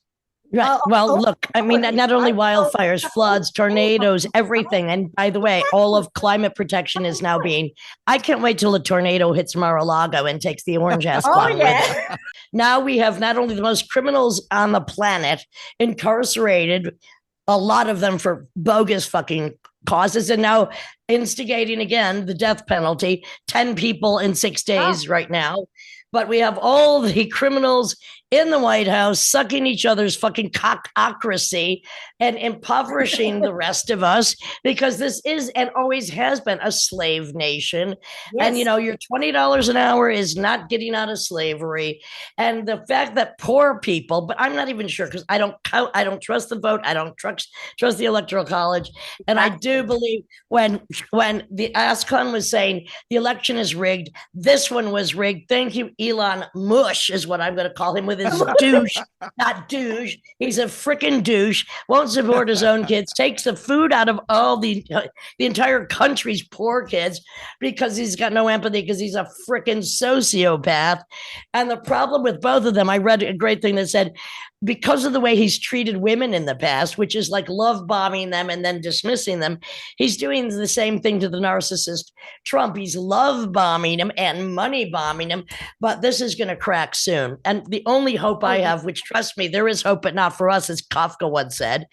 Right. Look, I mean, not only wildfires, floods, tornadoes, everything. And by the way, all of climate protection is now I can't wait till a tornado hits Mar-a-Lago and takes the orange ass cloud with it. Now we have not only the most criminals on the planet incarcerated, a lot of them for bogus fucking causes, and now instigating again the death penalty, 10 people in 6 days right now. But we have all the criminals in the White House sucking each other's fucking cockocracy and impoverishing the rest of us, because this is and always has been a slave nation. Yes. And, your $20 an hour is not getting out of slavery. And the fact that poor people, but I'm not even sure, because I don't trust the vote. I don't trust the Electoral College. And I do believe when the Ascon was saying the election is rigged, this one was rigged. Thank you, Elon Mush is what I'm going to call him, with his douche, not douche. He's a freaking douche, won't support his own kids, takes the food out of all the entire country's poor kids because he's got no empathy, because he's a freaking sociopath. And the problem with both of them, I read a great thing that said, because of the way he's treated women in the past, which is like love bombing them and then dismissing them, he's doing the same thing to the narcissist Trump. He's love bombing him and money bombing him, but this is going to crack soon. And the only hope I have, which, trust me, there is hope, but not for us, as Kafka once said,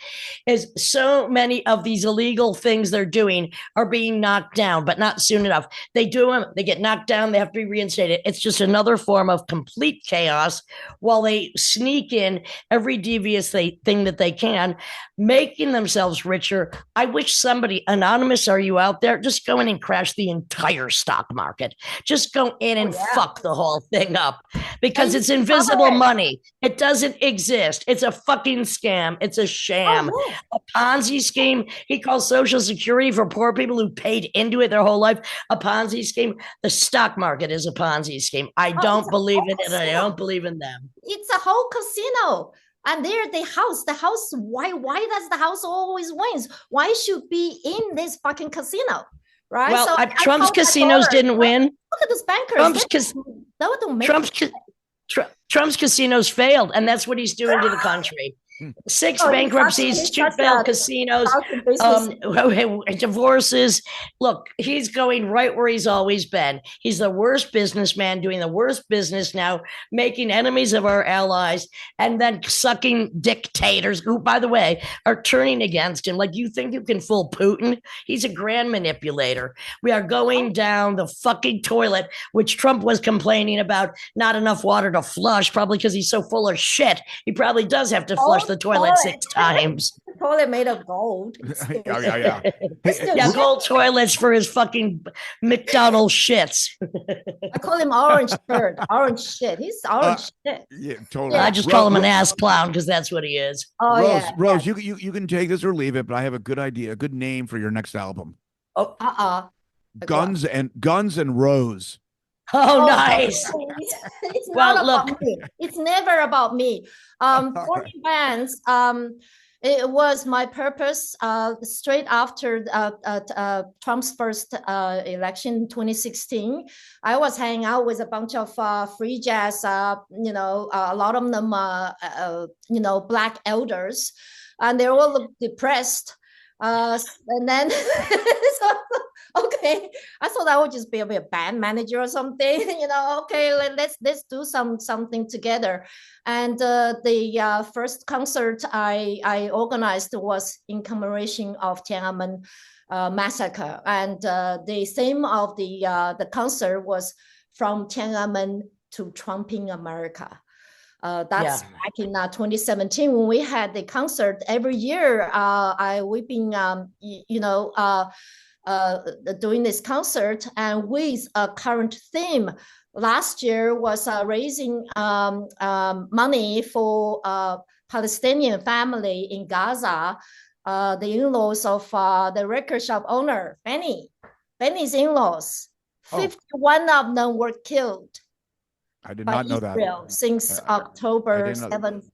is so many of these illegal things they're doing are being knocked down, but not soon enough. They do them, they get knocked down, they have to be reinstated. It's just another form of complete chaos while they sneak in every devious thing that they can, making themselves richer. I wish somebody, anonymous, are you out there? Just go in and crash the entire stock market. Just go in and fuck the whole thing up, because it's invisible money. It doesn't exist. It's a fucking scam. It's a sham. A Ponzi scheme. He calls Social Security for poor people who paid into it their whole life a Ponzi scheme. The stock market is a Ponzi scheme. I don't believe in it, and I don't believe in them. It's a whole casino. And there the house, why does the house always wins? Why should be in this fucking casino? Right? Well, so Trump's casinos didn't win. Look at those bankers. Trump's casinos failed, and that's what he's doing to the country. 6 bankruptcies, 2 failed casinos, divorces. Look, he's going right where he's always been. He's the worst businessman, doing the worst business now, making enemies of our allies, and then sucking dictators who, by the way, are turning against him. Like, you think you can fool Putin? He's a grand manipulator. We are going down the fucking toilet, which Trump was complaining about not enough water to flush, probably because he's so full of shit. He probably does have to flush the toilet 6 times. The toilet made of gold. Yeah, gold toilets for his fucking McDonald's shits. I call him orange shirt. Orange shit. He's orange shit. Yeah, totally. I just call him an ass clown because that's what he is. Rose, you can take this or leave it, but I have a good idea, a good name for your next album. Guns and Rose. Oh, nice. It's not about me. It's never about me. Forming bands, it was my purpose. Straight after Trump's first election in 2016, I was hanging out with a bunch of free jazz, a lot of them, Black elders, and they're all depressed. And then I thought I would just be a band manager or something, let's do something together. And the first concert I organized was in commemoration of Tiananmen massacre, and the theme of the concert was From Tiananmen to Trumping America. That's back in 2017 when we had the concert. Every year we've been doing this concert, and with a current theme. Last year was raising money for Palestinian family in Gaza, the in-laws of the record shop owner, Benny's in-laws. 51 of them were killed. I did not know that. Since October 7th.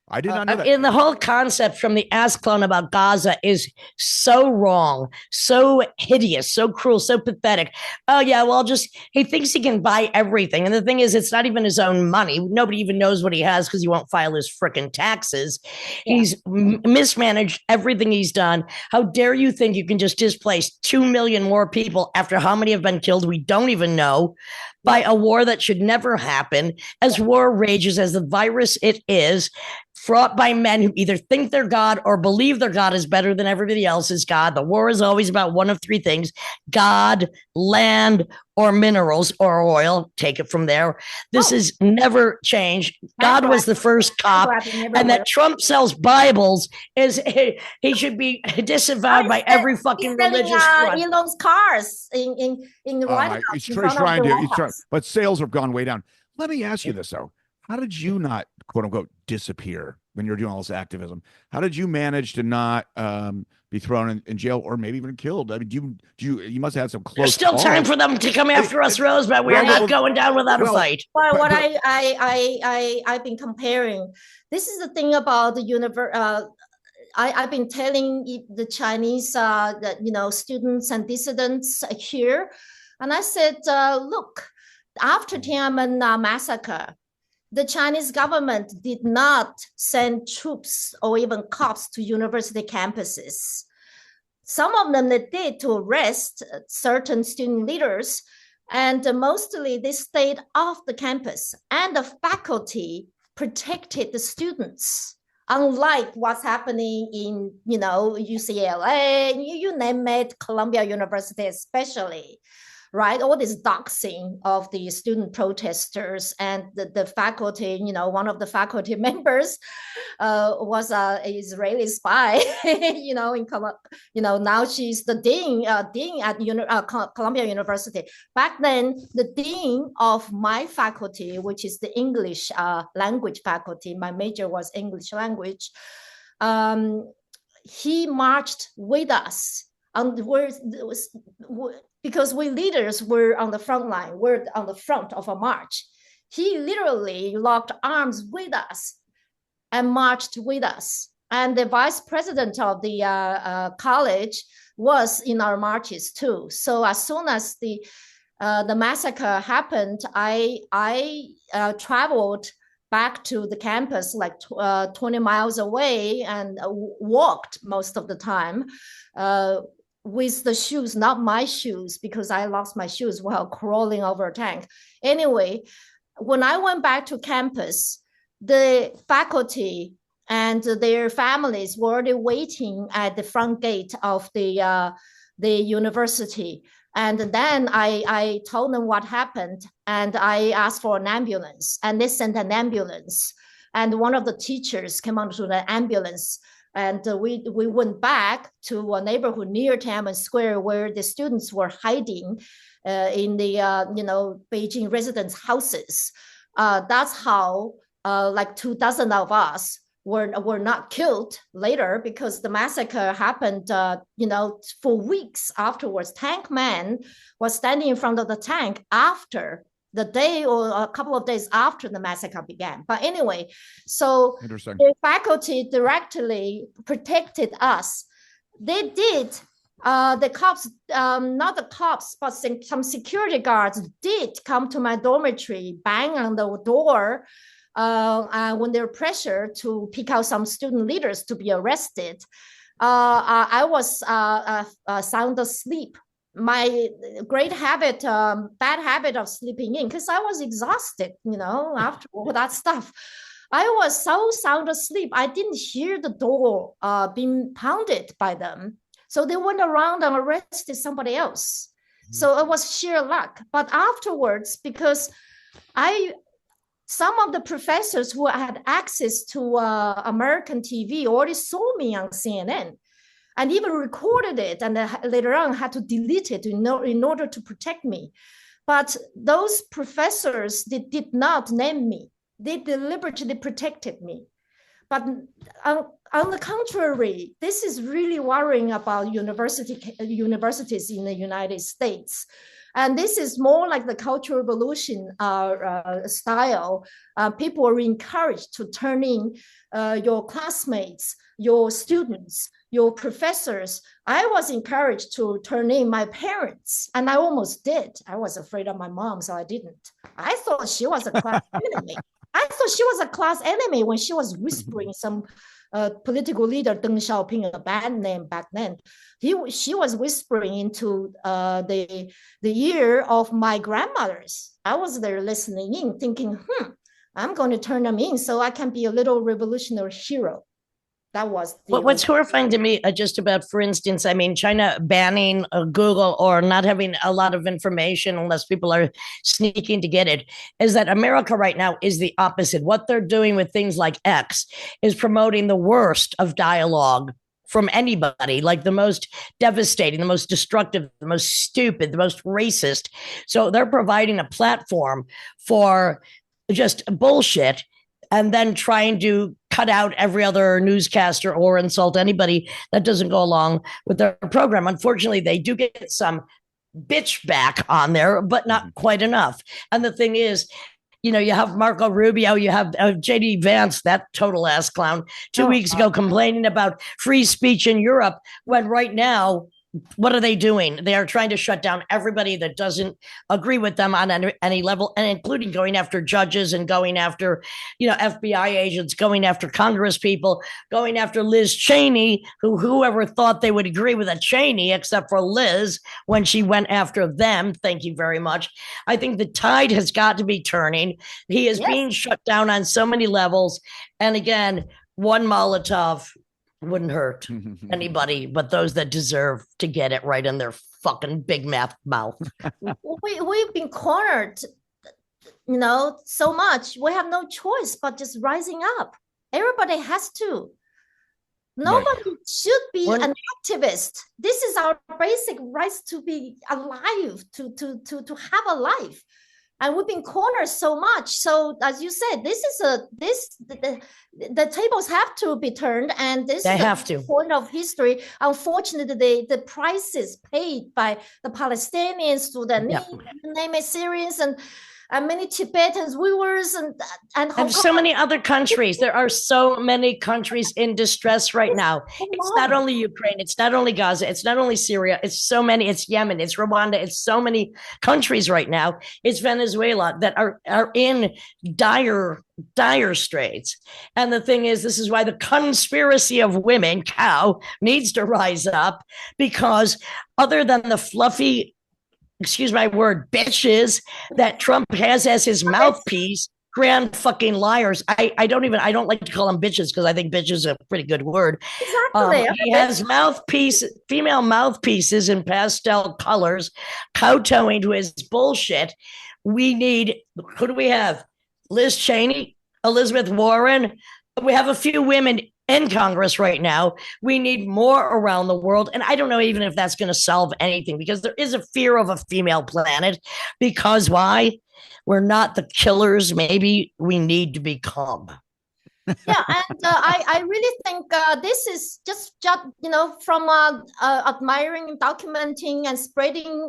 I did not know that. And the whole concept from the ass clown about Gaza is so wrong, so hideous, so cruel, so pathetic. Oh, yeah, well, he thinks he can buy everything. And the thing is, it's not even his own money. Nobody even knows what he has because he won't file his frickin' taxes. Yeah. He's mismanaged everything he's done. How dare you think you can just displace 2 million more people after how many have been killed? We don't even know. By a war that should never happen, as war rages, as the virus it is, fraught by men who either think their God or believe their God is better than everybody else's God. The war is always about one of 3 things: God, land, or minerals or oil. Take it from there. This is never changed. God was the first cop, and that Trump sells Bibles is he should be disavowed by every fucking religious front. Elon's cars in the White House. He's trying to, but sales have gone way down. Let me ask you this though: how did you not, quote unquote, disappear when you're doing all this activism? How did you manage to not be thrown in jail or maybe even killed? I mean, you must have had some close. There's still time for them to come after us, Rose, but we're not going down without a fight. Well, what I've been comparing. This is the thing about the universe. I've been telling the Chinese, students and dissidents here, and I said, look, after Tiananmen massacre, the Chinese government did not send troops or even cops to university campuses. Some of them they did to arrest certain student leaders, and mostly they stayed off the campus, and the faculty protected the students. Unlike what's happening in, UCLA, you name it, Columbia University especially, right? All this doxing of the student protesters, and the faculty, one of the faculty members was an Israeli spy, now she's the dean at Columbia University. Back then, the dean of my faculty, which is the English language faculty, my major was English language, he marched with us. Because we leaders were on the front line, we're on the front of a march. He literally locked arms with us and marched with us. And the vice president of the college was in our marches too. So as soon as the massacre happened, I traveled back to the campus like 20 miles away and walked most of the time with the shoes, not my shoes, because I lost my shoes while crawling over a tank. Anyway, when I went back to campus, the faculty and their families were already waiting at the front gate of the university. And then I told them what happened, and I asked for an ambulance, and they sent an ambulance. And one of the teachers came onto the ambulance, and we went back to a neighborhood near Tiananmen Square where the students were hiding in the Beijing residents' houses. That's how like 24 of us were not killed later, because the massacre happened, for weeks afterwards. Tank man was standing in front of the tank after the day or a couple of days after the massacre began. But anyway, so the faculty directly protected us. They did. The cops, not the cops, but some security guards did come to my dormitory, bang on the door when they were pressured to pick out some student leaders to be arrested. I was sound asleep. My bad habit of sleeping in, because I was exhausted, after all that stuff. I was so sound asleep, I didn't hear the door being pounded by them. So they went around and arrested somebody else. So it was sheer luck. But afterwards, because some of the professors who had access to American TV already saw me on CNN and even recorded it, and later on had to delete it in order to protect me. But those professors, they did not name me. They deliberately protected me. But on the contrary, this is really worrying about universities in the United States. And this is more like the Cultural Revolution style. People are encouraged to turn in your classmates, your students, your professors. I was encouraged to turn in my parents, and I almost did. I was afraid of my mom, so I didn't. I thought she was a class enemy. When she was whispering some political leader, Deng Xiaoping, a bad name back then. She was whispering into the ear of my grandmothers. I was there listening in, thinking, I'm going to turn them in so I can be a little revolutionary hero. That was what's horrifying to me, just about, for instance, I mean, China banning Google or not having a lot of information unless people are sneaking to get it, is that America right now is the opposite. What they're doing with things like X is promoting the worst of dialogue from anybody, like the most devastating, the most destructive, the most stupid, the most racist. So they're providing a platform for just bullshit, and then trying to cut out every other newscaster or insult anybody that doesn't go along with their program. Unfortunately, they do get some bitch back on there, but not quite enough. And the thing is, you have Marco Rubio, you have JD Vance, that total ass clown, 2 weeks ago complaining about free speech in Europe, when right now, what are they doing? They are trying to shut down everybody that doesn't agree with them on any level, and including going after judges and going after, FBI agents, going after Congress people, going after Liz Cheney, whoever thought they would agree with a Cheney, except for Liz when she went after them. Thank you very much. I think the tide has got to be turning. He is being shut down on so many levels. And again, one Molotov Wouldn't hurt anybody but those that deserve to get it right in their fucking big mouth. We've been cornered, so much. We have no choice but just rising up. Everybody has to. Nobody should be an activist. This is our basic rights to be alive, to have a life. And we've been cornered so much. So as you said, the tables have to be turned, and this is the point of history. Unfortunately, the prices paid by the Palestinians, Sudanese, name it, Syrians, and many Tibetans, Uyghurs, and so many other countries. There are so many countries in distress right now. It's not only Ukraine, it's not only Gaza, it's not only Syria, it's so many, it's Yemen, it's Rwanda, it's so many countries right now. It's Venezuela that are in dire straits. And the thing is, this is why the conspiracy of women, cow, needs to rise up, because other than the fluffy, excuse my word, bitches that Trump has as his mouthpiece, grand fucking liars. I don't like to call them bitches because I think bitch is a pretty good word. Exactly. He has female mouthpieces in pastel colors, kowtowing to his bullshit. We need, who do we have? Liz Cheney, Elizabeth Warren. We have a few women in Congress right now. We need more around the world. And I don't know even if that's going to solve anything, because there is a fear of a female planet. Because why? We're not the killers maybe we need to become. Yeah, and I really think this is just from admiring, documenting, and spreading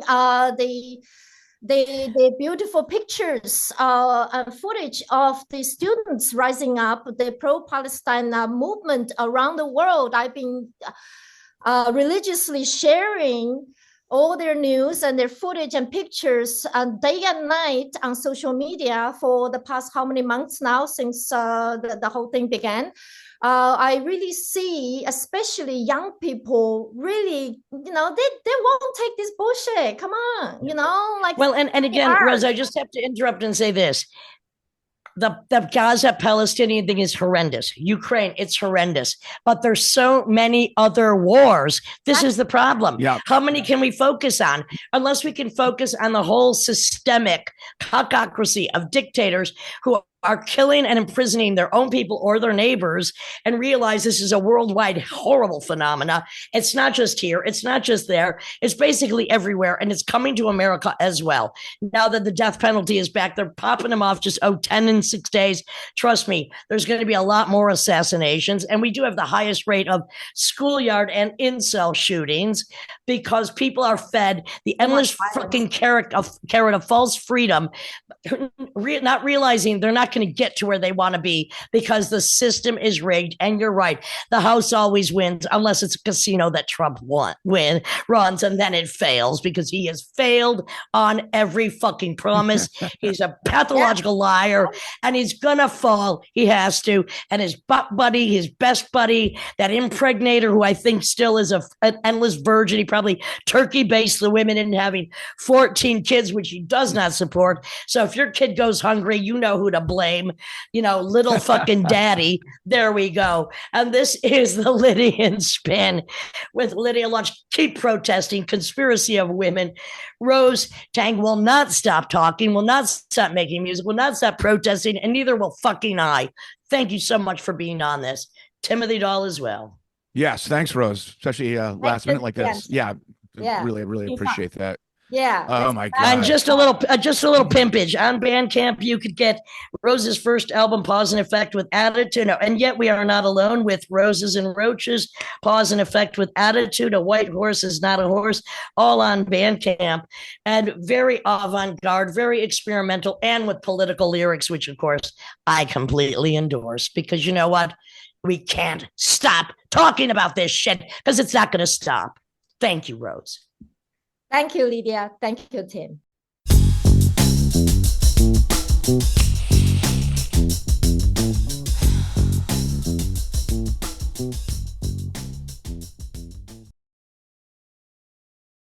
the beautiful pictures and footage of the students rising up, the pro-Palestine movement around the world. I've been religiously sharing all their news and their footage and pictures day and night on social media for the past how many months now since the whole thing began. I really see, especially young people, really, they won't take this bullshit. Come on, Well, and again, Rose, I just have to interrupt and say this. The Gaza Palestinian thing is horrendous. Ukraine, it's horrendous. But there's so many other wars. This is the problem. Yeah. How many can we focus on? Unless we can focus on the whole systemic cockocracy of dictators who are killing and imprisoning their own people or their neighbors, and realize this is a worldwide horrible phenomena. It's not just here. It's not just there. It's basically everywhere. And it's coming to America as well. Now that the death penalty is back, they're popping them off just 10 in 6 days. Trust me, there's going to be a lot more assassinations. And we do have the highest rate of schoolyard and incel shootings, because people are fed the endless fucking carrot of false freedom, not realizing they're not going to get to where they want to be because the system is rigged. And you're right, the House always wins unless it's a casino that Trump runs, and then it fails because he has failed on every fucking promise. He's a pathological liar, and he's gonna fall. He has to. And his buddy, his best buddy, that impregnator, who I think still is an endless virgin. He probably turkey based the women in having 14 kids, which he does not support. So if your kid goes hungry, you know who to blame, little fucking daddy. There we go. And this is the Lydian spin with Lydia Lunch. Keep protesting, conspiracy of women. Rose, Tang will not stop talking, will not stop making music, will not stop protesting, and neither will fucking I. Thank you so much for being on this. Timothy Doll as well. Yes, thanks, Rose. Especially last minute like this. Yeah. Really appreciate that. Yeah. Oh my God. And just a little pimpage on Bandcamp. You could get Rose's first album, Pause and Effect with Attitude. And yet we are not alone with Roses and Roaches, Pause and Effect with Attitude. A White Horse is Not a Horse, all on Bandcamp, and very avant-garde, very experimental, and with political lyrics, which of course I completely endorse, because you know what? We can't stop talking about this shit because it's not going to stop. Thank you, Rose. Thank you, Lydia. Thank you, Tim.